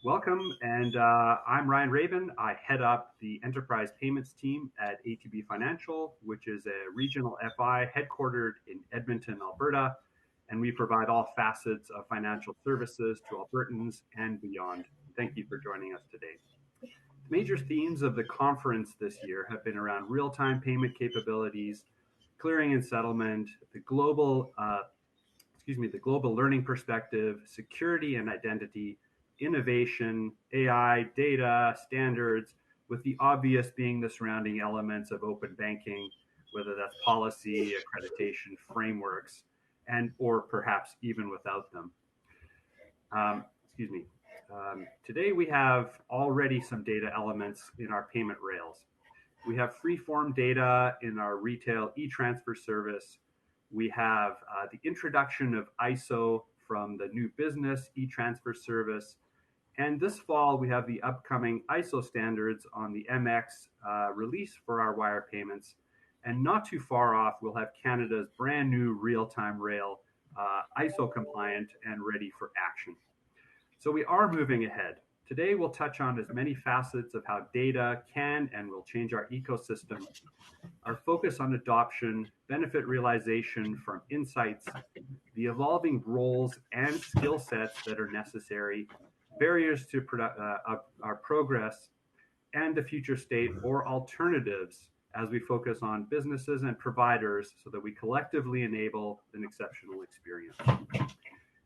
Welcome, and I'm Ryan Rabin. I head up the enterprise payments team at ATB Financial, which is a regional FI headquartered in Edmonton, Alberta, and we provide all facets of financial services to Albertans and beyond. Thank you for joining us today. The major themes of the conference this year have been around real-time payment capabilities, clearing and settlement, the global learning perspective, security and identity, innovation, AI, data, standards, with the obvious being the surrounding elements of open banking, whether that's policy, accreditation, frameworks, and or perhaps even without them. Excuse me. Today we have already some data elements in our payment rails. We have free-form data in our retail e-transfer service. We have the introduction of ISO from the new business e-transfer service. And this fall, we have the upcoming ISO standards on the MX release for our wire payments. And not too far off, we'll have Canada's brand new real-time rail, ISO compliant and ready for action. So we are moving ahead. Today, we'll touch on as many facets of how data can and will change our ecosystem, our focus on adoption, benefit realization from insights, the evolving roles and skill sets that are necessary, barriers to our progress, and the future state or alternatives as we focus on businesses and providers so that we collectively enable an exceptional experience.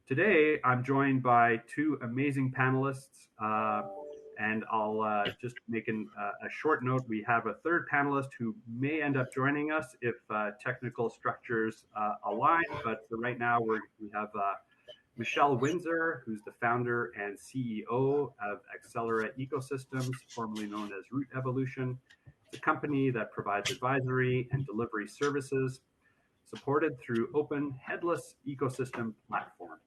Today, I'm joined by two amazing panelists, and I'll just make a short note. We have a third panelist who may end up joining us if technical structures align, but for right now, we have Michelle Winsor, who's the founder and CEO of Accelera Ecosystems, formerly known as Root Evolution. It's a company that provides advisory and delivery services supported through open headless ecosystem platform.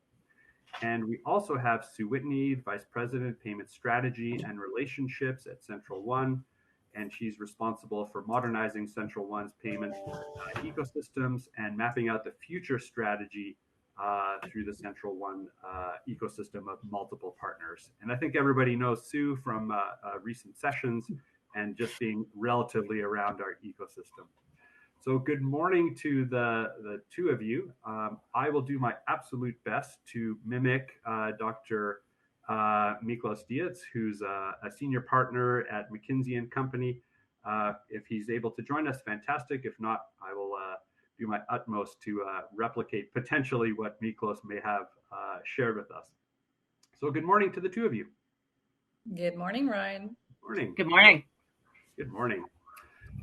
And we also have Sue Whitney, Vice President, Payment Strategy and Relationships at Central One, and she's responsible for modernizing Central One's payment ecosystems and mapping out the future strategy through the Central One ecosystem of multiple partners. And I think everybody knows Sue from recent sessions and just being relatively around our ecosystem. So good morning to the two of you. I will do my absolute best to mimic Dr. Miklos Dietz, who's a senior partner at McKinsey & Company. If he's able to join us, fantastic. If not, I will do my utmost to replicate potentially what Miklos may have shared with us. So good morning to the two of you. Good morning, Ryan. Morning. Good morning. Good morning.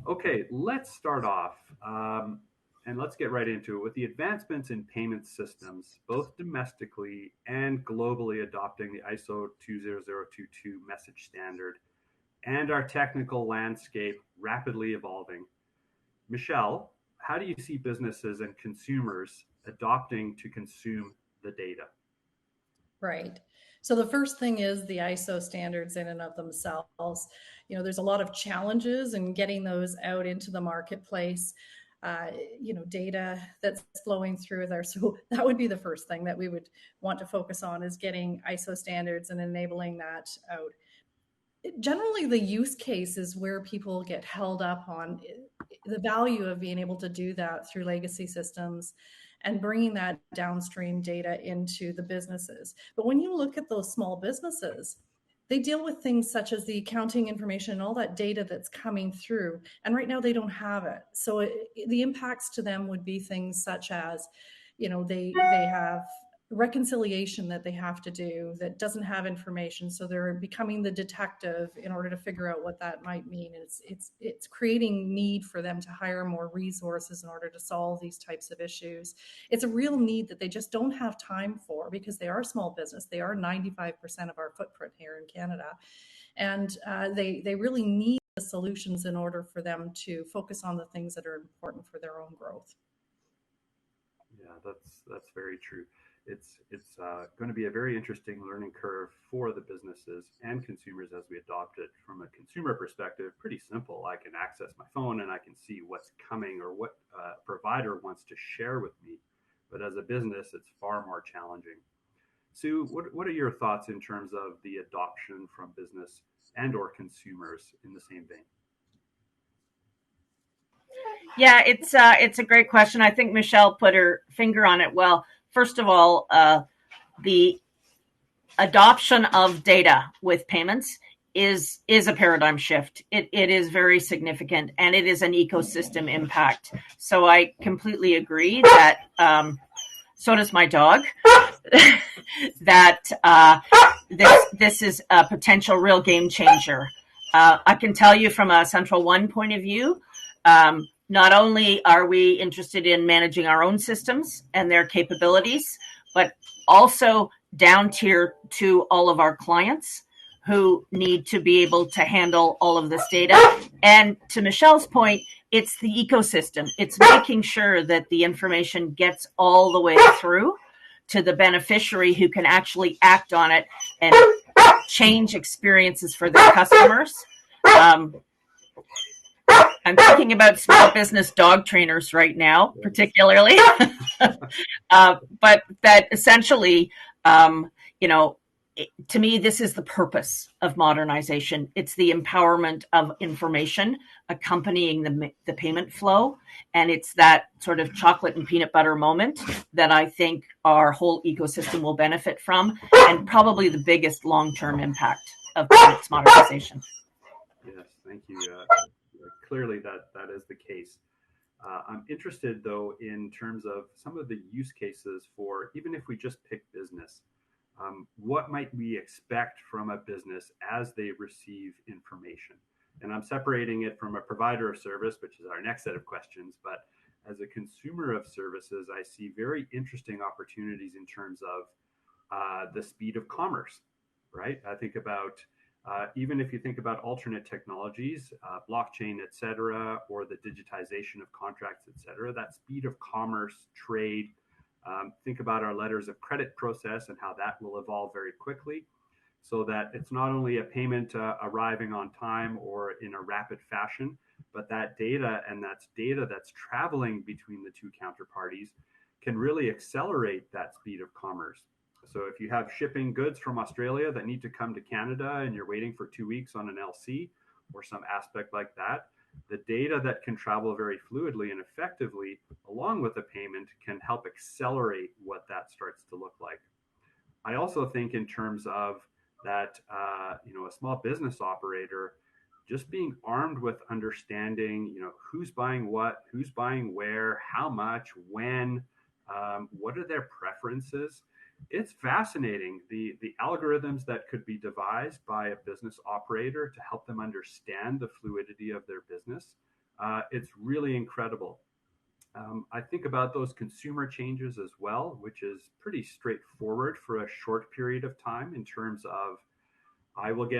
Okay, let's start off and let's get right into it. With the advancements in payment systems, both domestically and globally adopting the ISO 20022 message standard and our technical landscape rapidly evolving, Michelle, how do you see businesses and consumers adopting to consume the data? Right. So the first thing is the ISO standards in and of themselves. There's a lot of challenges in getting those out into the marketplace. Data that's flowing through there. So that would be the first thing that we would want to focus on, is getting ISO standards and enabling that out. Generally, the use case is where people get held up on the value of being able to do that through legacy systems and bringing that downstream data into the businesses. But when you look at those small businesses, they deal with things such as the accounting information and all that data that's coming through. And right now they don't have it. So the impacts to them would be things such as, they have reconciliation that they have to do that doesn't have information, so they're becoming the detective in order to figure out what that might mean. It's creating need for them to hire more resources in order to solve these types of issues. It's a real need that they just don't have time for, because they are small business. They are 95% of our footprint here in Canada, and they really need the solutions in order for them to focus on the things that are important for their own growth. Yeah, that's very true. It's going to be a very interesting learning curve for the businesses and consumers as we adopt it. From a consumer perspective, pretty simple. I can access my phone and I can see what's coming or what provider wants to share with me. But as a business, it's far more challenging. Sue, what are your thoughts in terms of the adoption from business and or consumers in the same vein? Yeah, it's a great question. I think Michelle put her finger on it well. First of all, the adoption of data with payments is a paradigm shift. It is very significant, and it is an ecosystem impact. So I completely agree that so does my dog. that this is a potential real game changer. I can tell you from a Central One point of view. Not only are we interested in managing our own systems and their capabilities, but also down tier to all of our clients who need to be able to handle all of this data. And to Michelle's point, it's the ecosystem. It's making sure that the information gets all the way through to the beneficiary who can actually act on it and change experiences for their customers. I'm thinking about small business dog trainers right now, particularly. But that essentially, to me, this is the purpose of modernization. It's the empowerment of information accompanying the payment flow. And it's that sort of chocolate and peanut butter moment that I think our whole ecosystem will benefit from, and probably the biggest long-term impact of payments modernization. Yes, thank you. Clearly, that is the case. I'm interested, though, in terms of some of the use cases for, even if we just pick business, what might we expect from a business as they receive information? And I'm separating it from a provider of service, which is our next set of questions. But as a consumer of services, I see very interesting opportunities in terms of the speed of commerce, right? I think about even if you think about alternate technologies, blockchain, et cetera, or the digitization of contracts, et cetera, that speed of commerce, trade, think about our letters of credit process and how that will evolve very quickly, so that it's not only a payment arriving on time or in a rapid fashion, but that data that's traveling between the two counterparties can really accelerate that speed of commerce. So if you have shipping goods from Australia that need to come to Canada and you're waiting for 2 weeks on an LC or some aspect like that, the data that can travel very fluidly and effectively along with the payment can help accelerate what that starts to look like. I also think in terms of that, a small business operator just being armed with understanding, who's buying what, who's buying where, how much, when, what are their preferences. It's fascinating, the algorithms that could be devised by a business operator to help them understand the fluidity of their business. It's really incredible. I think about those consumer changes as well, which is pretty straightforward for a short period of time in terms of I would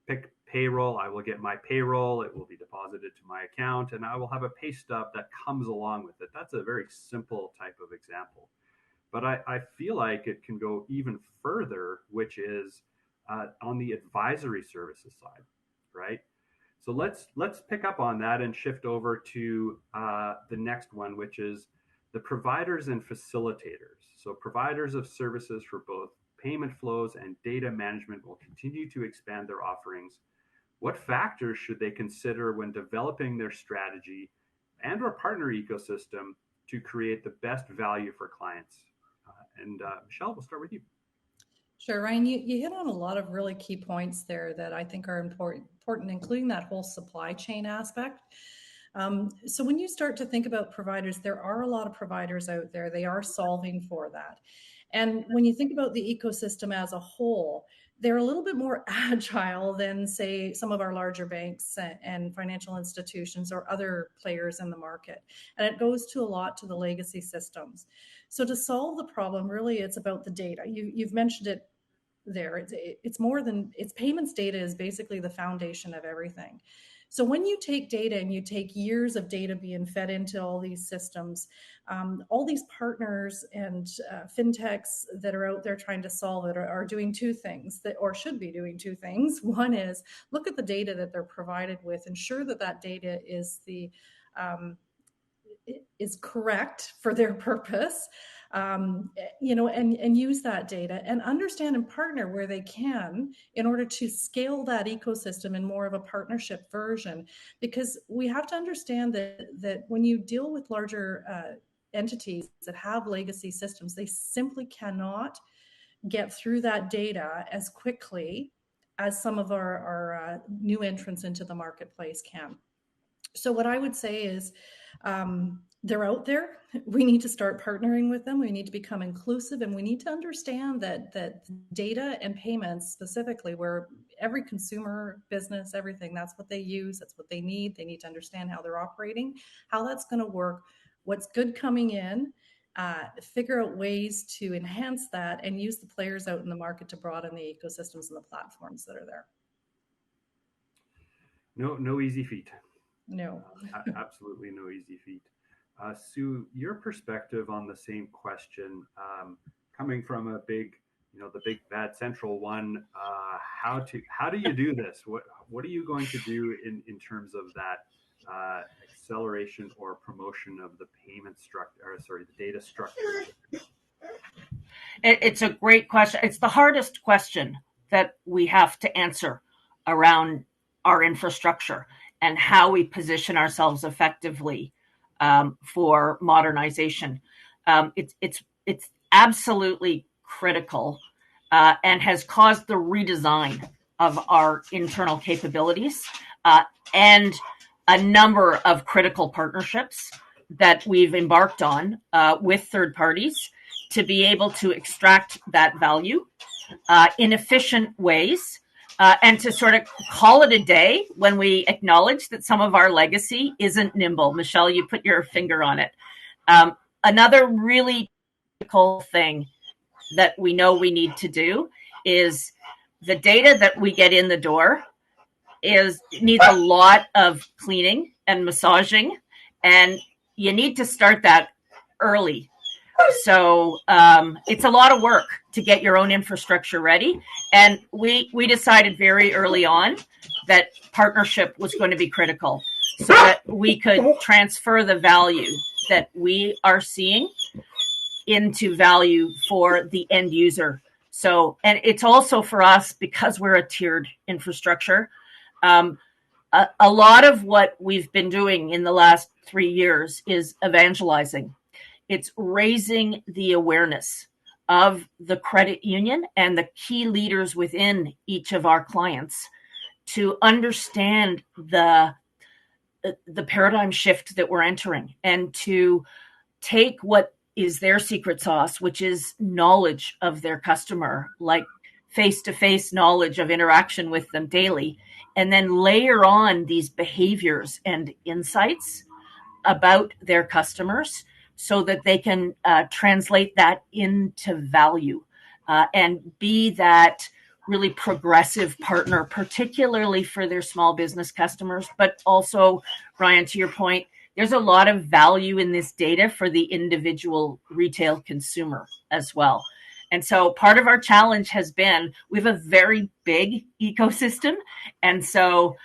pick payroll, I will get my payroll, it will be deposited to my account, and I will have a pay stub that comes along with it. That's a very simple type of example. But I feel like it can go even further, which is on the advisory services side, right? So let's pick up on that and shift over to the next one, which is the providers and facilitators. So providers of services for both payment flows and data management will continue to expand their offerings. What factors should they consider when developing their strategy and or partner ecosystem to create the best value for clients? And Michelle, we'll start with you. Sure, Ryan, you hit on a lot of really key points there that I think are important, including that whole supply chain aspect. So when you start to think about providers, there are a lot of providers out there. They are solving for that. And when you think about the ecosystem as a whole, they're a little bit more agile than, say, some of our larger banks and financial institutions or other players in the market. And it goes to a lot to the legacy systems. So to solve the problem, really, it's about the data. You've mentioned it there. It's more than, it's payments data is basically the foundation of everything. So when you take data and you take years of data being fed into all these systems, all these partners and fintechs that are out there trying to solve it are doing two things or should be doing two things. One is look at the data that they're provided with, ensure that that data is is correct for their purpose. and use that data and understand and partner where they can in order to scale that ecosystem in more of a partnership version. Because we have to understand that when you deal with larger entities that have legacy systems, they simply cannot get through that data as quickly as some of our new entrants into the marketplace can. So what I would say is they're out there. We need to start partnering with them. We need to become inclusive, and we need to understand that data and payments specifically, where every consumer business, everything, that's what they use, that's what they need. They need to understand how they're operating, how that's going to work, what's good coming in, figure out ways to enhance that and use the players out in the market to broaden the ecosystems and the platforms that are there. No easy feat. No. Absolutely no easy feat. Sue, your perspective on the same question, coming from the big bad central one, how do you do this? What are you going to do in terms of that acceleration or promotion of the payment structure, the data structure? It's a great question. It's the hardest question that we have to answer around our infrastructure and how we position ourselves effectively for modernization. It's absolutely critical and has caused the redesign of our internal capabilities and a number of critical partnerships that we've embarked on with third parties to be able to extract that value in efficient ways. And to sort of call it a day when we acknowledge that some of our legacy isn't nimble. Michelle, you put your finger on it. Another really critical thing that we know we need to do is the data that we get in the door needs a lot of cleaning and massaging, and you need to start that early. So it's a lot of work to get your own infrastructure ready. And we decided very early on that partnership was going to be critical so that we could transfer the value that we are seeing into value for the end user. So, and it's also for us, because we're a tiered infrastructure, a lot of what we've been doing in the last 3 years is evangelizing. It's raising the awareness of the credit union and the key leaders within each of our clients to understand the paradigm shift that we're entering, and to take what is their secret sauce, which is knowledge of their customer, like face-to-face knowledge of interaction with them daily, and then layer on these behaviors and insights about their customers so that they can translate that into value and be that really progressive partner, particularly for their small business customers. But also, Ryan, to your point, there's a lot of value in this data for the individual retail consumer as well. And so part of our challenge has been, we have a very big ecosystem. And so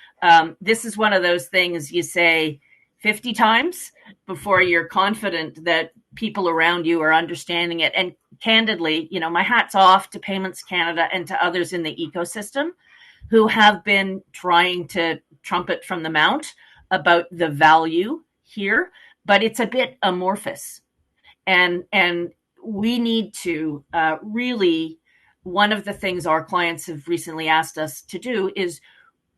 this is one of those things you say 50 times before you're confident that people around you are understanding it. And candidly, my hat's off to Payments Canada and to others in the ecosystem who have been trying to trumpet from the mount about the value here, but it's a bit amorphous. And we need to really, one of the things our clients have recently asked us to do is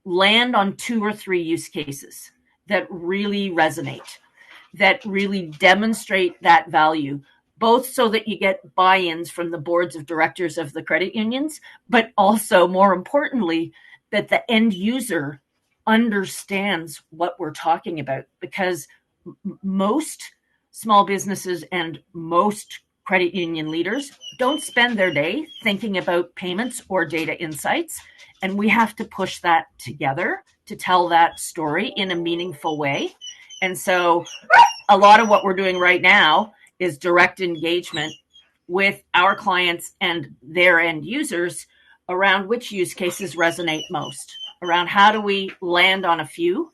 land on 2 or 3 use cases that really resonate, that really demonstrate that value, both so that you get buy-ins from the boards of directors of the credit unions, but also, more importantly, that the end user understands what we're talking about. Because most small businesses and most credit union leaders don't spend their day thinking about payments or data insights. And we have to push that together to tell that story in a meaningful way. And so a lot of what we're doing right now is direct engagement with our clients and their end users around which use cases resonate most, around how do we land on a few,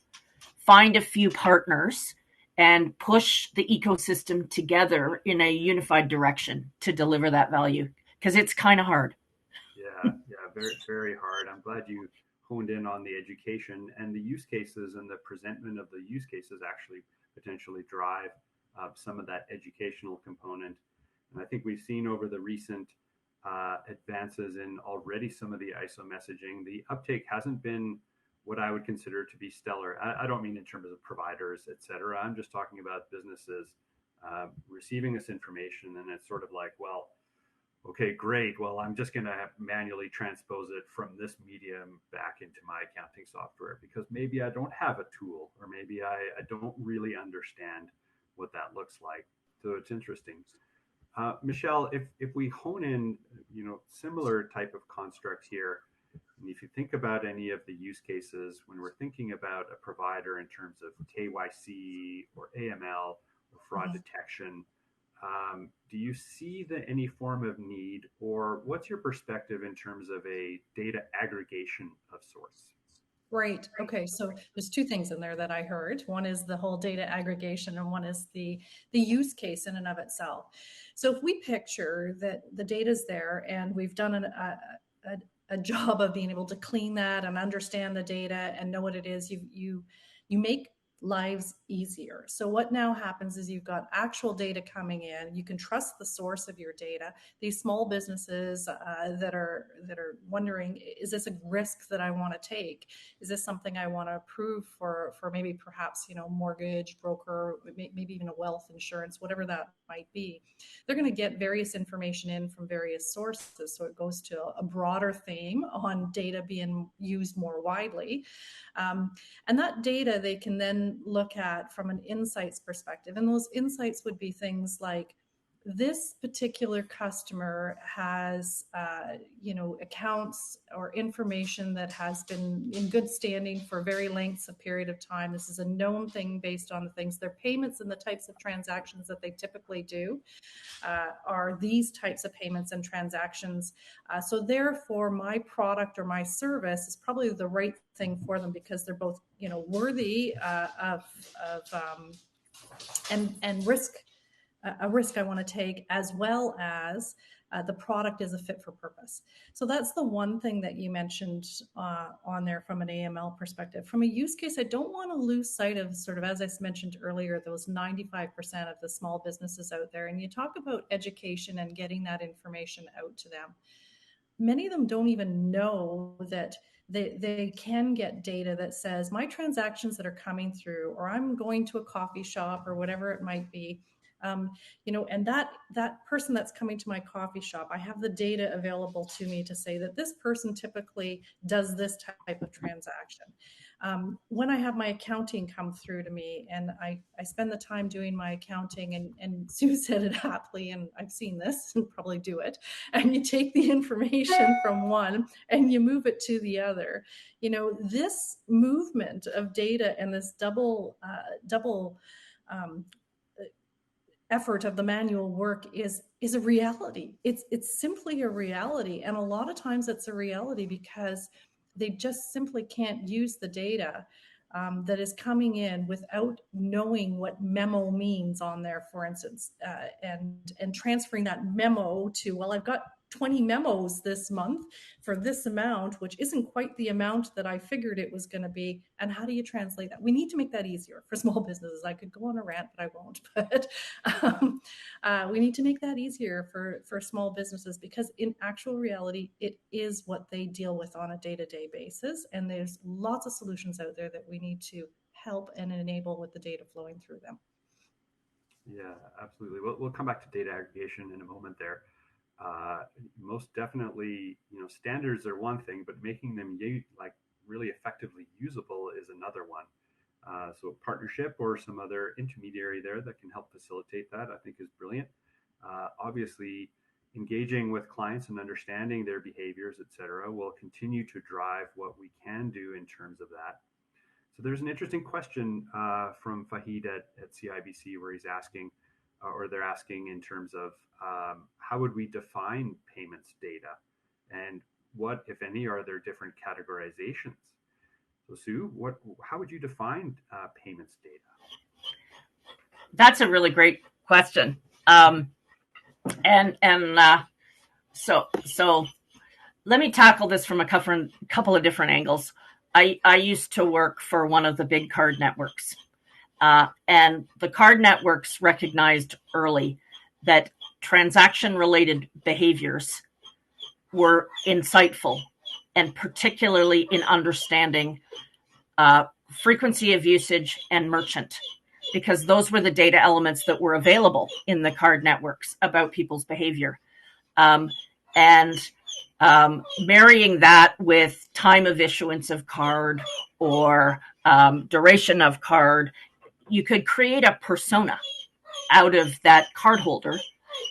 find a few partners, and push the ecosystem together in a unified direction to deliver that value, because it's kind of hard. Yeah, very, very hard. I'm glad you honed in on the education and the use cases, and the presentment of the use cases actually potentially drive some of that educational component. And I think we've seen over the recent advances in already some of the ISO messaging, the uptake hasn't been what I would consider to be stellar. I don't mean in terms of providers, et cetera. I'm just talking about businesses receiving this information, and it's sort of like, well, okay, great. Well, I'm just going to manually transpose it from this medium back into my accounting software because maybe I don't have a tool, or maybe I don't really understand what that looks like. So it's interesting. Michelle, if we hone in, similar type of constructs here, and if you think about any of the use cases when we're thinking about a provider in terms of KYC or AML or fraud detection, do you see any form of need, or what's your perspective in terms of a data aggregation of sorts? Right. Okay. So there's two things in there that I heard. One is the whole data aggregation, and one is the use case in and of itself. So if we picture that the data's there, and we've done a job of being able to clean that and understand the data and know what it is, you make lives easier. So what now happens is you've got actual data coming in. You can trust the source of your data. These small businesses that are wondering, is this a risk that I want to take? Is this something I want to approve for maybe perhaps mortgage broker, maybe even a wealth insurance, whatever that might be? They're going to get various information in from various sources. So it goes to a broader theme on data being used more widely. And that data they can then look at from an insights perspective. And those insights would be things like, this particular customer has, accounts or information that has been in good standing for very lengths of period of time. This is a known thing based on the things, their payments and the types of transactions that they typically do are these types of payments and transactions. So therefore, my product or my service is probably the right thing for them, because they're both, worthy of and risk. A risk I want to take, as well as the product is a fit for purpose. So that's the one thing that you mentioned on there from an AML perspective. From a use case, I don't want to lose sight of, sort of, as I mentioned earlier, those 95% of the small businesses out there. And you talk about education and getting that information out to them. Many of them don't even know that they can get data that says, my transactions that are coming through, or I'm going to a coffee shop or whatever it might be, and that person that's coming to my coffee shop, I have the data available to me to say that this person typically does this type of transaction. When I have my accounting come through to me, and I spend the time doing my accounting, and Sue said it aptly, and I've seen this and probably do it, and you take the information from one and you move it to the other. This movement of data and this double effort of the manual work is a reality. It's simply a reality. And a lot of times it's a reality because they just simply can't use the data that is coming in without knowing what memo means on there, for instance, and transferring that memo to, well, I've got 20 memos this month for this amount, which isn't quite the amount that I figured it was going to be. And how do you translate that? We need to make that easier for small businesses. I could go on a rant, but I won't. But we need to make that easier for small businesses, because in actual reality, it is what they deal with on a day-to-day basis. And there's lots of solutions out there that we need to help and enable with the data flowing through them. Yeah, absolutely. We'll come back to data aggregation in a moment there. Most definitely, standards are one thing, but making them really effectively usable is another one. So partnership or some other intermediary there that can help facilitate that, I think, is brilliant. Obviously, engaging with clients and understanding their behaviors, et cetera, will continue to drive what we can do in terms of that. So there's an interesting question from Fahid at CIBC, where he's asking, or they're asking, in terms of how would we define payments data, and what, if any, are there different categorizations? So Sue, how would you define payments data? That's a really great question. So let me tackle this from a couple of different angles. I used to work for one of the big card networks, and the card networks recognized early that transaction-related behaviors were insightful, and particularly in understanding frequency of usage and merchant, because those were the data elements that were available in the card networks about people's behavior. And marrying that with time of issuance of card or duration of card, you could create a persona out of that cardholder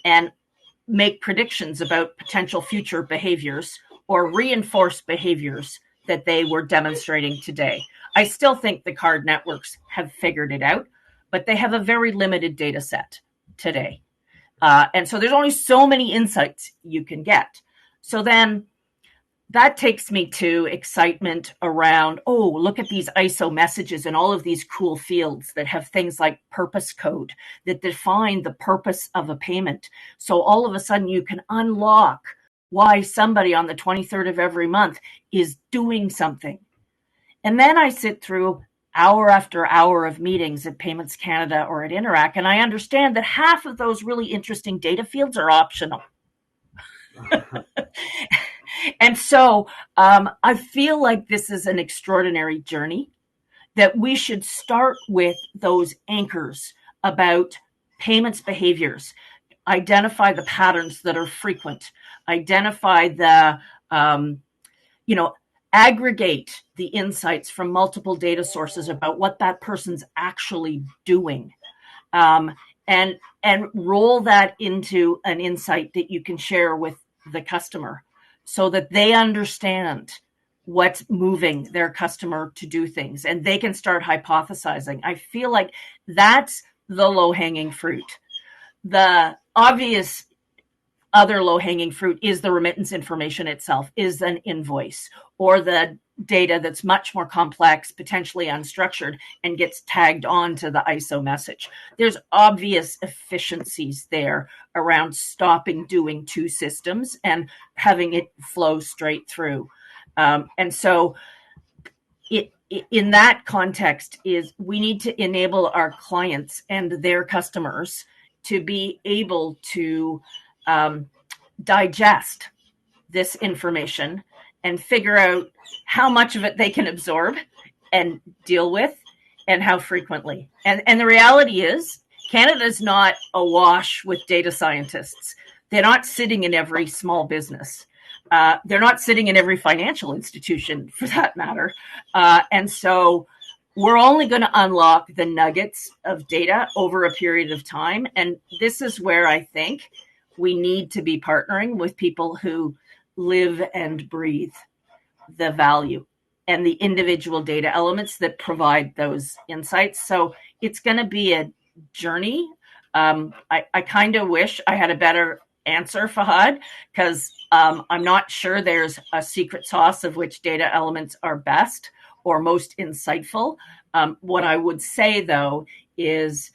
and make predictions about potential future behaviors or reinforce behaviors that they were demonstrating today. I still think the card networks have figured it out, but they have a very limited data set today. And so there's only so many insights you can get. So then that takes me to excitement around, oh, look at these ISO messages and all of these cool fields that have things like purpose code that define the purpose of a payment. So all of a sudden you can unlock why somebody on the 23rd of every month is doing something. And then I sit through hour after hour of meetings at Payments Canada or at Interac, and I understand that half of those really interesting data fields are optional. And so I feel like this is an extraordinary journey, that we should start with those anchors about payments behaviors, identify the patterns that are frequent, identify the, aggregate the insights from multiple data sources about what that person's actually doing. And roll that into an insight that you can share with the customer so that they understand what's moving their customer to do things and they can start hypothesizing. I feel like that's the low-hanging fruit. The obvious other low-hanging fruit is the remittance information itself, is an invoice or the data that's much more complex, potentially unstructured, and gets tagged on to the ISO message. There's obvious efficiencies there around stopping doing two systems and having it flow straight through. And so in that context is we need to enable our clients and their customers to be able to digest this information and figure out how much of it they can absorb and deal with and how frequently. And the reality is Canada's not awash with data scientists. They're not sitting in every small business. They're not sitting in every financial institution for that matter. And so we're only going to unlock the nuggets of data over a period of time. And this is where I think we need to be partnering with people who live and breathe the value and the individual data elements that provide those insights. So it's going to be a journey. I kind of wish I had a better answer, Fahad, because I'm not sure there's a secret sauce of which data elements are best or most insightful. What I would say, though, is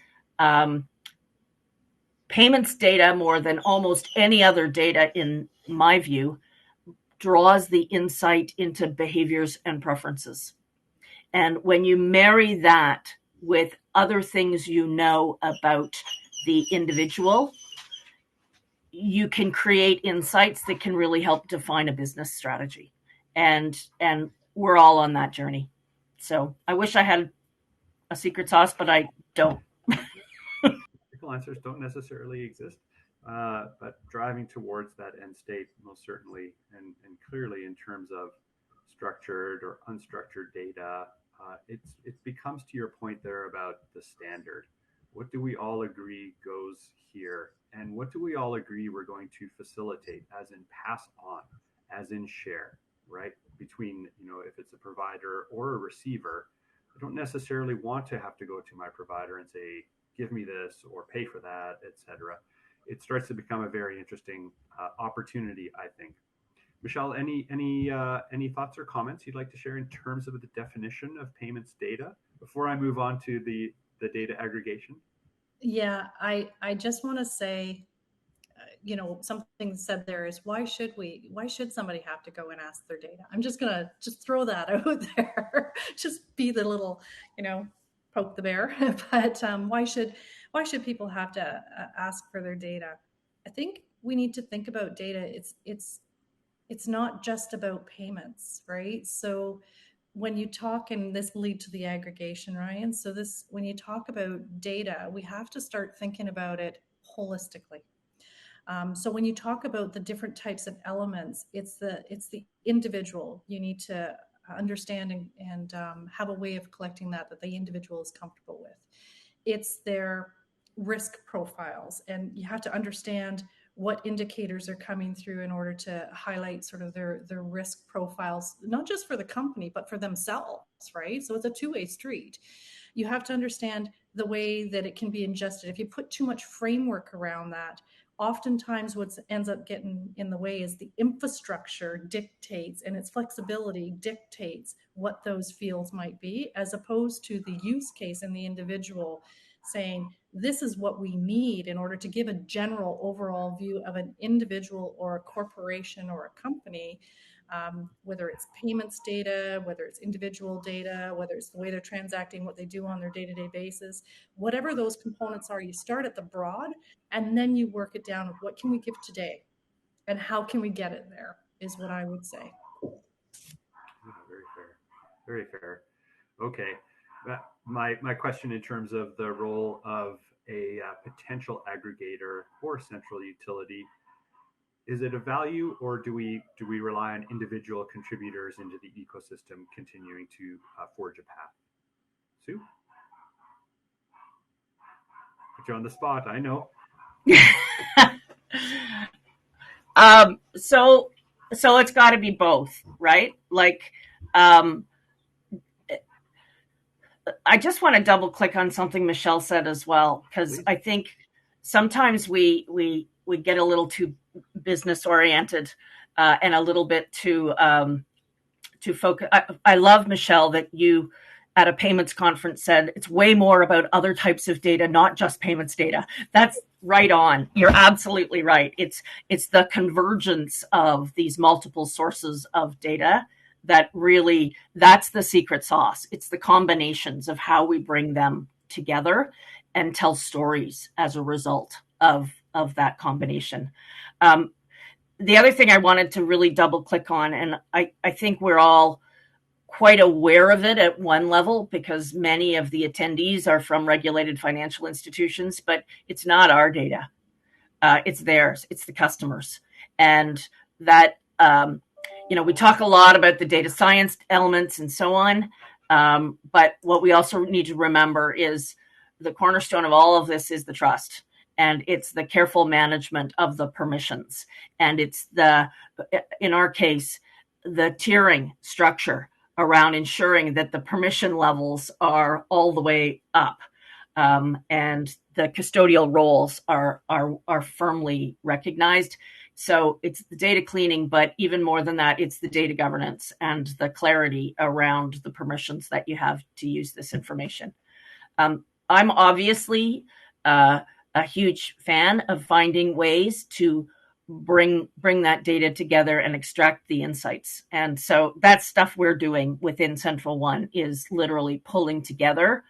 payments data, more than almost any other data, in my view, draws the insight into behaviors and preferences. And when you marry that with other things you know about the individual, you can create insights that can really help define a business strategy. And we're all on that journey. So I wish I had a secret sauce, but I don't. Answers don't necessarily exist, but driving towards that end state most certainly, and clearly in terms of structured or unstructured data, it becomes, to your point there about the standard. What do we all agree goes here, and what do we all agree we're going to facilitate, as in pass on, as in share, right? Between, if it's a provider or a receiver, I don't necessarily want to have to go to my provider and say, give me this or pay for that, etc. It starts to become a very interesting opportunity, I think. Michelle, any thoughts or comments you'd like to share in terms of the definition of payments data before I move on to the data aggregation? Yeah, I just want to say, something said there is why should somebody have to go and ask their data? I'm just gonna just throw that out there. Just be the little, you know, poke the bear. But why should people have to ask for their data? I think we need to think about data. It's not just about payments, right? So when you talk, and this will lead to the aggregation, Ryan. So this, when you talk about data, we have to start thinking about it holistically. So when you talk about the different types of elements, it's the individual. You need to understand and have a way of collecting that the individual is comfortable with. It's their risk profiles, and you have to understand what indicators are coming through in order to highlight sort of their risk profiles, not just for the company but for themselves, right? So it's a two-way street. You have to understand the way that it can be ingested. If you put too much framework around that, oftentimes what ends up getting in the way is the infrastructure dictates, and its flexibility dictates what those fields might be, as opposed to the use case and the individual saying, this is what we need in order to give a general overall view of an individual or a corporation or a company, whether it's payments data, whether it's individual data, whether it's the way they're transacting, what they do on their day-to-day basis. Whatever those components are, you start at the broad, and then you work it down. What can we give today, and how can we get it there, is what I would say. Very fair. Very fair. Okay. My question in terms of the role of a potential aggregator or central utility, is it a value, or do we rely on individual contributors into the ecosystem continuing to forge a path? Sue, put you on the spot. I know. So it's got to be both, right? Like, I just want to double click on something Michelle said as well, because I think sometimes we get a little too business oriented and a little bit too focus. I love, Michelle, that you at a payments conference said it's way more about other types of data, not just payments data. That's right on. You're absolutely right. It's the convergence of these multiple sources of data that really, that's the secret sauce. It's the combinations of how we bring them together and tell stories as a result of that combination. The other thing I wanted to really double click on, and I think we're all quite aware of it at one level because many of the attendees are from regulated financial institutions, but it's not our data. It's theirs. It's the customers. And that, we talk a lot about the data science elements and so on. But what we also need to remember is the cornerstone of all of this is the trust. And it's the careful management of the permissions. And it's in our case, the tiering structure around ensuring that the permission levels are all the way up. And the custodial roles are firmly recognized. So it's the data cleaning, but even more than that, it's the data governance and the clarity around the permissions that you have to use this information. I'm obviously a huge fan of finding ways to bring that data together and extract the insights. And so that's stuff we're doing within Central One, is literally pulling together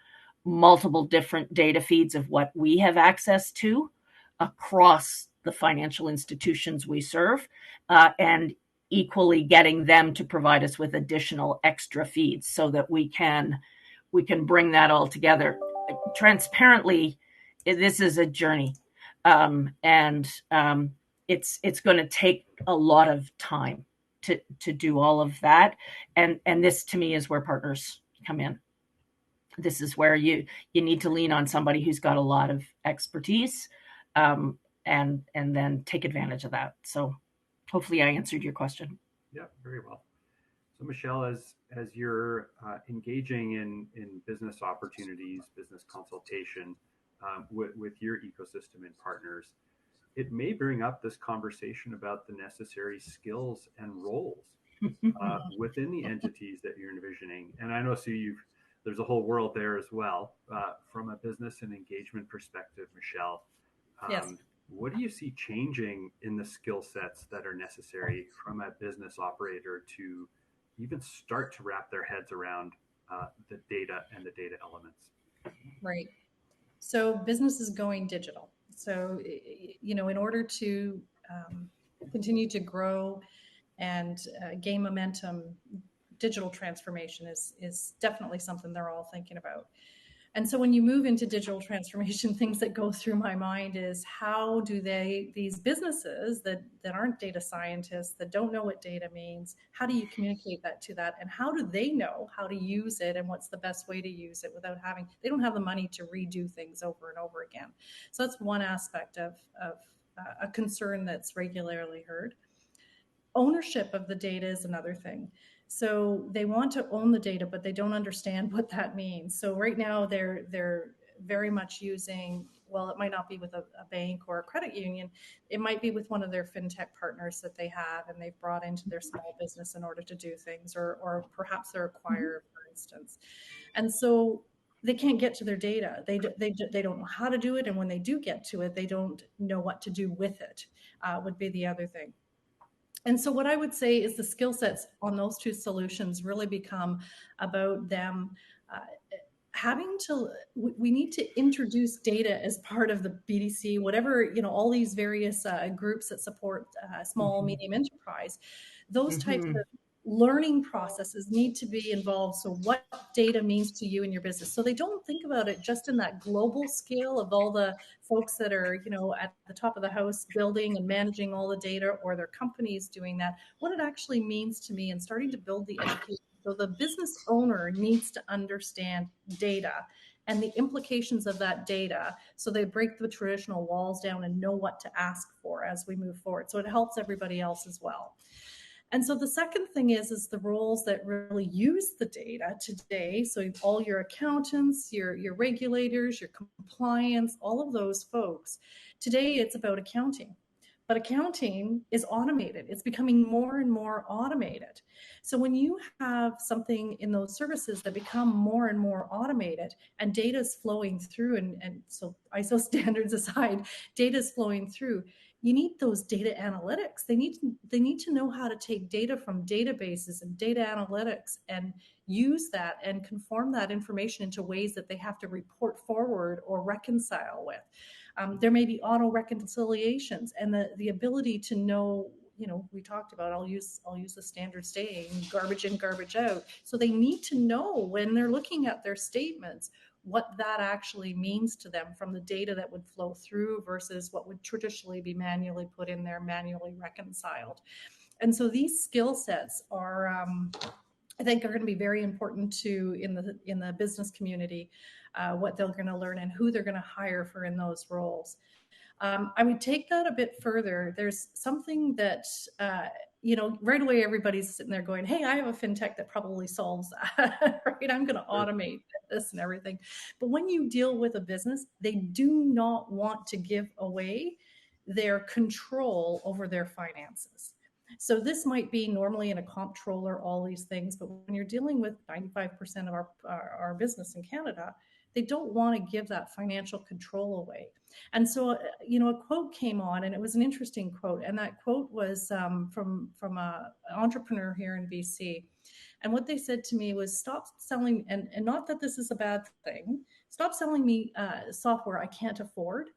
multiple different data feeds of what we have access to across the financial institutions we serve, and equally getting them to provide us with additional extra feeds so that we can bring that all together transparently. This is a journey, and it's going to take a lot of time to do all of that. And this, to me, is where partners come in. This is where you need to lean on somebody who's got a lot of expertise, and then take advantage of that. So hopefully I answered your question. Yeah, very well. So Michelle, as you're engaging in business opportunities, business consultation with your ecosystem and partners, it may bring up this conversation about the necessary skills and roles within the entities that you're envisioning. And I know, Sue, you've there's a whole world there as well. From a business and engagement perspective, Michelle, Yes. what do you see changing in the skill sets that are necessary from a business operator to even start to wrap their heads around the data and the data elements? Right. So business is going digital. So, in order to continue to grow and gain momentum, digital transformation is definitely something they're all thinking about. And so when you move into digital transformation, things that go through my mind is how do these businesses that aren't data scientists, that don't know what data means, how do you communicate that to that? And how do they know how to use it and what's the best way to use it without they don't have the money to redo things over and over again. So that's one aspect of a concern that's regularly heard. Ownership of the data is another thing. So they want to own the data, but they don't understand what that means. So right now they're very much using, well, it might not be with a bank or a credit union. It might be with one of their fintech partners that they have and they've brought into their small business in order to do things, or perhaps they're acquirer, for instance. And so they can't get to their data. They don't know how to do it. And when they do get to it, they don't know what to do with it, would be the other thing. And so what I would say is the skill sets on those two solutions really become about them we need to introduce data as part of the BDC, whatever, all these various groups that support small, medium enterprise, those types of learning processes need to be involved. So what data means to you and your business. So they don't think about it just in that global scale of all the folks that are, at the top of the house building and managing all the data, or their companies doing that, what it actually means to me, and starting to build the education. So the business owner needs to understand data and the implications of that data, so they break the traditional walls down and know what to ask for as we move forward. So it helps everybody else as well. And so the second thing is the roles that really use the data today. So all your accountants, your regulators, your compliance, all of those folks. Today it's about accounting. But accounting is automated. It's becoming more and more automated. So when you have something in those services that become more and more automated, and data is flowing through, and so ISO standards aside, data is flowing through, you need those data analytics. They need to know how to take data from databases and data analytics and use that and conform that information into ways that they have to report forward or reconcile with. There may be auto reconciliations, and the ability to know, we talked about, I'll use the standard saying, garbage in, garbage out. So they need to know when they're looking at their statements what that actually means to them from the data that would flow through versus what would traditionally be manually put in there, manually reconciled. And so these skill sets are, I think, are going to be very important in the business community, what they're going to learn and who they're going to hire for in those roles. I would take that a bit further. There's something that, right away everybody's sitting there going, hey, I have a fintech that probably solves that, right? I'm going to automate this and everything. But when you deal with a business, they do not want to give away their control over their finances. So this might be normally in a comptroller, all these things, but when you're dealing with 95% of our business in Canada, they don't want to give that financial control away. And so, a quote came on, and it was an interesting quote. And that quote was from an entrepreneur here in BC. And what they said to me was, stop selling, and not that this is a bad thing, stop selling me software I can't afford.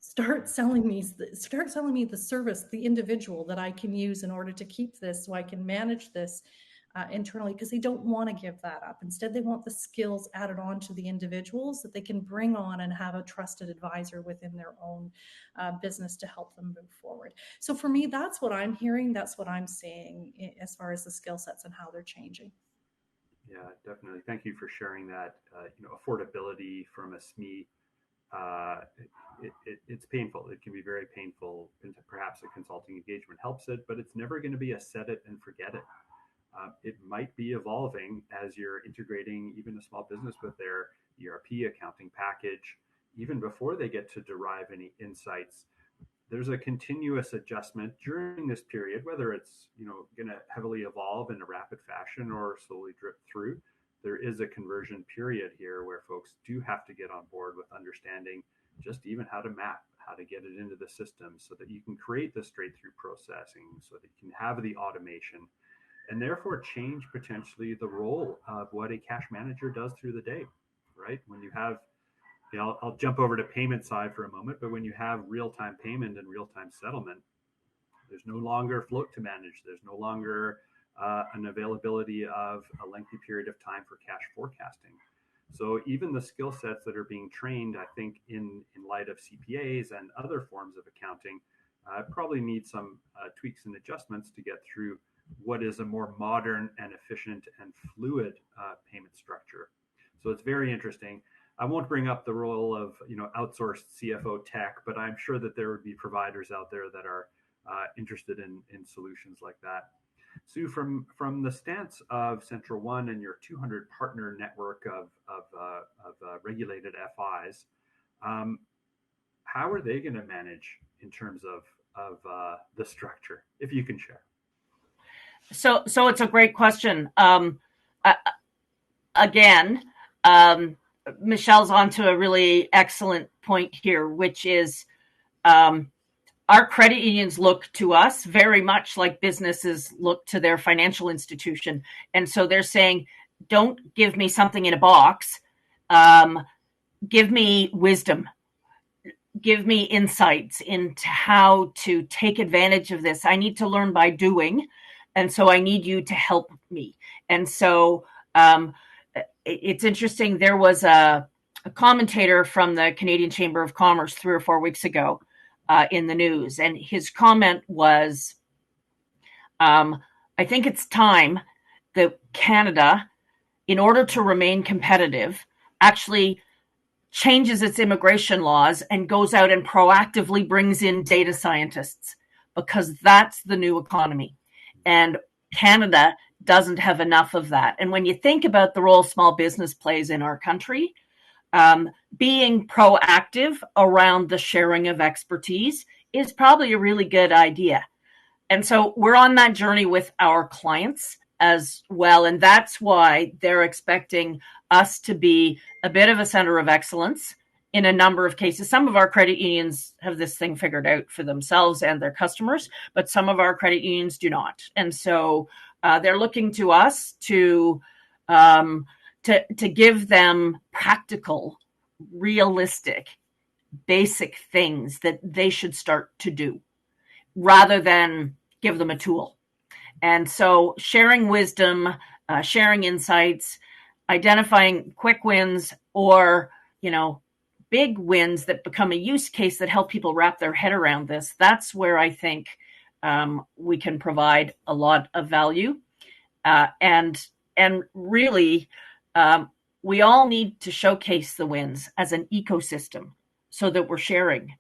Start selling me the service, the individual that I can use in order to keep this, so I can manage this internally, because they don't want to give that up. Instead, they want the skills added on to the individuals that they can bring on and have a trusted advisor within their own business to help them move forward. So for me, that's what I'm hearing. That's what I'm seeing as far as the skill sets and how they're changing. Yeah, definitely. Thank you for sharing that. Affordability from a SME, it's painful. It can be very painful, and perhaps a consulting engagement helps it, but it's never going to be a set it and forget it. It might be evolving as you're integrating even a small business with their ERP accounting package. Even before they get to derive any insights, there's a continuous adjustment during this period, whether it's going to heavily evolve in a rapid fashion or slowly drip through. there is a conversion period here where folks do have to get on board with understanding just even how to map, how to get it into the system so that you can create the straight through processing, so that you can have the automation, and therefore change potentially the role of what a cash manager does through the day, right? When you have, I'll jump over to payment side for a moment, but when you have real-time payment and real-time settlement, there's no longer float to manage. There's no longer an availability of a lengthy period of time for cash forecasting. So even the skill sets that are being trained, I think, in light of CPAs and other forms of accounting, probably need some tweaks and adjustments to get through what is a more modern and efficient and fluid payment structure. So it's very interesting. I won't bring up the role of outsourced CFO tech, but I'm sure that there would be providers out there that are interested in solutions like that. Sue, from the stance of Central One and your 200 partner network of regulated FIs, how are they going to manage in terms of the structure, if you can share? So it's a great question. Again, Michelle's onto a really excellent point here, which is our credit unions look to us very much like businesses look to their financial institution. And so they're saying, don't give me something in a box. Give me wisdom. Give me insights into how to take advantage of this. I need to learn by doing. And so I need you to help me. And so it's interesting. There was a commentator from the Canadian Chamber of Commerce 3 or 4 weeks ago in the news. And his comment was, I think it's time that Canada, in order to remain competitive, actually changes its immigration laws and goes out and proactively brings in data scientists, because that's the new economy. And Canada doesn't have enough of that. And when you think about the role small business plays in our country, being proactive around the sharing of expertise is probably a really good idea. And so we're on that journey with our clients as well. And that's why they're expecting us to be a bit of a center of excellence in a number of cases. Some of our credit unions have this thing figured out for themselves and their customers, but some of our credit unions do not. And so they're looking to us to give them practical, realistic, basic things that they should start to do rather than give them a tool. And so sharing wisdom, sharing insights, identifying quick wins or, big wins that become a use case that help people wrap their head around this. That's where I think we can provide a lot of value. And really, we all need to showcase the wins as an ecosystem so that we're sharing.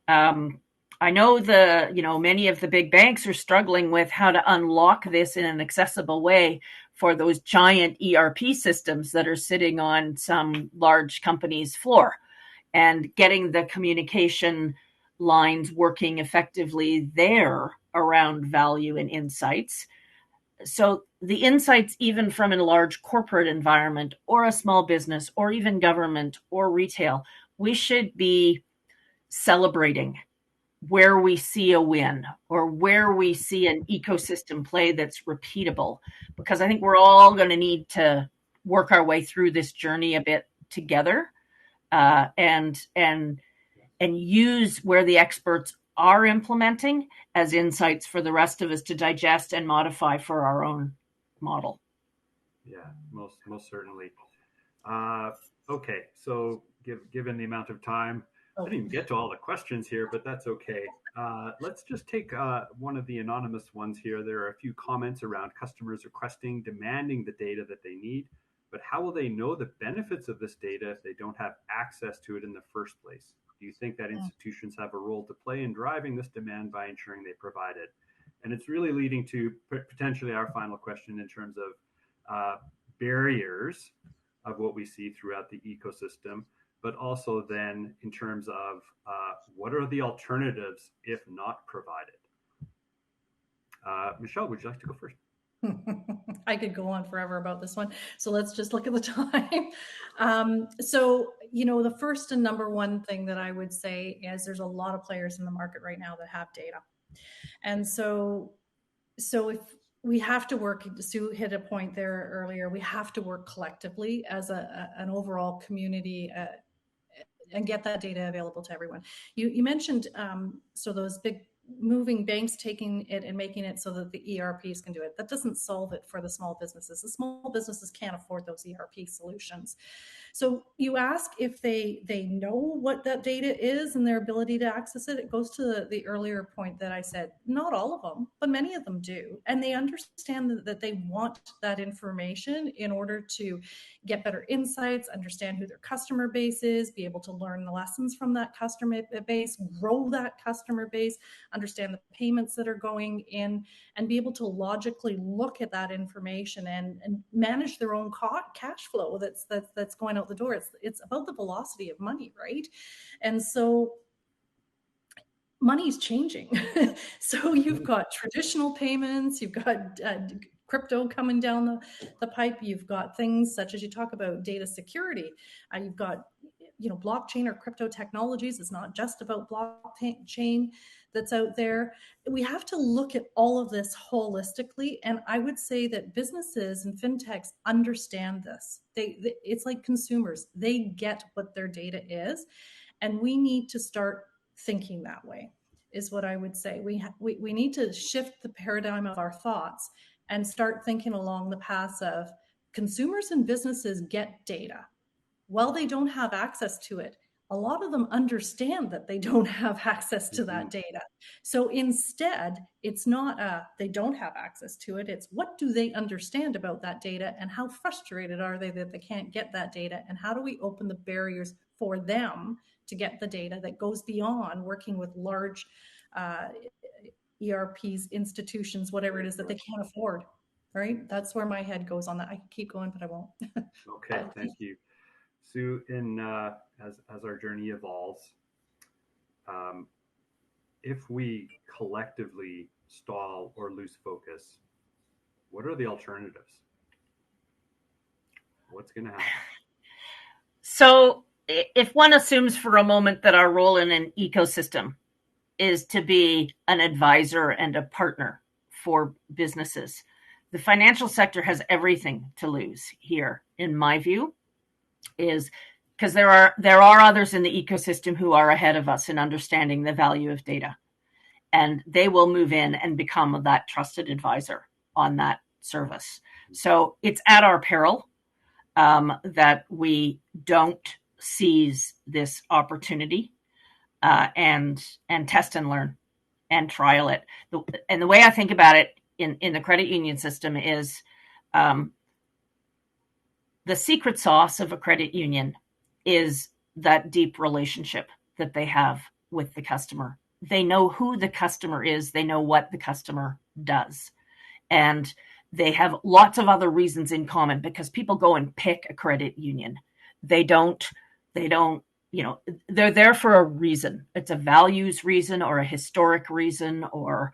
I know many of the big banks are struggling with how to unlock this in an accessible way for those giant ERP systems that are sitting on some large company's floor, and getting the communication lines working effectively there around value and insights. So the insights, even from a large corporate environment or a small business or even government or retail, we should be celebrating where we see a win or where we see an ecosystem play that's repeatable, because I think we're all going to need to work our way through this journey a bit together, and use where the experts are implementing as insights for the rest of us to digest and modify for our own model. Yeah, most certainly. Okay, so given the amount of time, I didn't even get to all the questions here, but that's okay. Let's just take one of the anonymous ones here. There are a few comments around customers requesting, demanding the data that they need, but how will they know the benefits of this data if they don't have access to it in the first place? Do you think that institutions have a role to play in driving this demand by ensuring they provide it? And it's really leading to potentially our final question in terms of barriers of what we see throughout the ecosystem, but also then in terms of what are the alternatives if not provided? Michelle, would you like to go first? I could go on forever about this one. So let's just look at the time. So, the first and number one thing that I would say is there's a lot of players in the market right now that have data. And so if we have to work, Sue hit a point there earlier, we have to work collectively as an overall community and get that data available to everyone. You mentioned so those big moving banks taking it and making it so that the ERPs can do it. That doesn't solve it for the small businesses. The small businesses can't afford those ERP solutions. So you ask if they know what that data is and their ability to access it. It goes to the earlier point that I said, not all of them, but many of them do. And they understand that they want that information in order to get better insights, understand who their customer base is, be able to learn the lessons from that customer base, grow that customer base, understand the payments that are going in, and be able to logically look at that information and manage their own cash flow that's going out the door. It's about the velocity of money, right? And so money's changing. So you've got traditional payments, you've got crypto coming down the pipe, you've got things such as you talk about data security, you've got blockchain or crypto technologies. It's not just about blockchain that's out there. We have to look at all of this holistically, and I would say that businesses and fintechs understand this. It's like consumers. They get what their data is, and we need to start thinking that way, is what I would say. We need to shift the paradigm of our thoughts and start thinking along the paths of consumers and businesses get data. While they don't have access to it, a lot of them understand that they don't have access to that data. So instead, it's not they don't have access to it. It's what do they understand about that data, and how frustrated are they that they can't get that data, and how do we open the barriers for them to get the data that goes beyond working with large ERPs, institutions, whatever it is that they can't afford, right? That's where my head goes on that. I can keep going, but I won't. Okay, thank you. Sue, as our journey evolves, if we collectively stall or lose focus, what are the alternatives? What's going to happen? So if one assumes for a moment that our role in an ecosystem is to be an advisor and a partner for businesses, the financial sector has everything to lose here, in my view, is because there are others in the ecosystem who are ahead of us in understanding the value of data, and they will move in and become that trusted advisor on that service. So it's at our peril that we don't seize this opportunity and test and learn and trial it. And the way I think about it in the credit union system is the secret sauce of a credit union is that deep relationship that they have with the customer. They know who the customer is. They know what the customer does. And they have lots of other reasons in common, because people go and pick a credit union. They don't, they're there for a reason. It's a values reason or a historic reason, or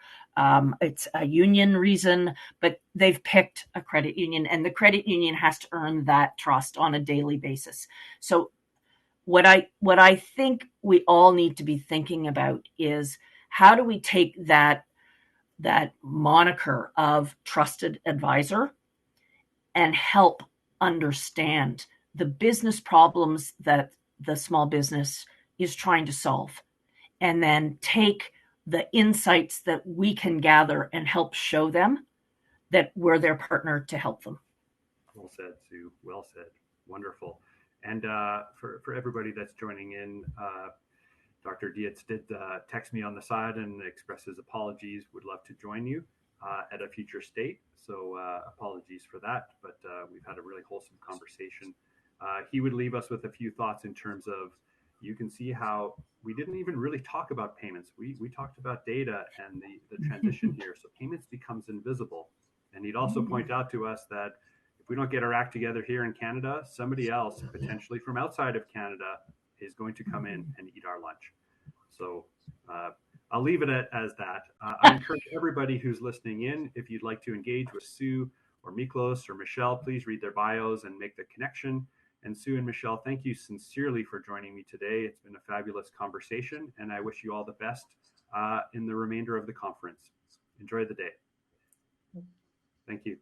it's a union reason, but they've picked a credit union, and the credit union has to earn that trust on a daily basis. So what I think we all need to be thinking about is, how do we take that moniker of trusted advisor and help understand the business problems that the small business is trying to solve, and then take the insights that we can gather and help show them that we're their partner to help them. Well said, Sue. Well said. Wonderful. And for everybody that's joining in, Dr. Dietz did text me on the side and express his apologies. Would love to join you at a future state. So apologies for that, but we've had a really wholesome conversation. He would leave us with a few thoughts in terms of, you can see how we didn't even really talk about payments. We talked about data and the transition here. So payments becomes invisible. And he'd also point out to us that if we don't get our act together here in Canada, somebody else, potentially from outside of Canada, is going to come in and eat our lunch. So I'll leave it as that. I encourage everybody who's listening in, if you'd like to engage with Sue or Miklos or Michelle, please read their bios and make the connection. And Sue and Michelle, thank you sincerely for joining me today. It's been a fabulous conversation, and I wish you all the best in the remainder of the conference. Enjoy the day. Thank you.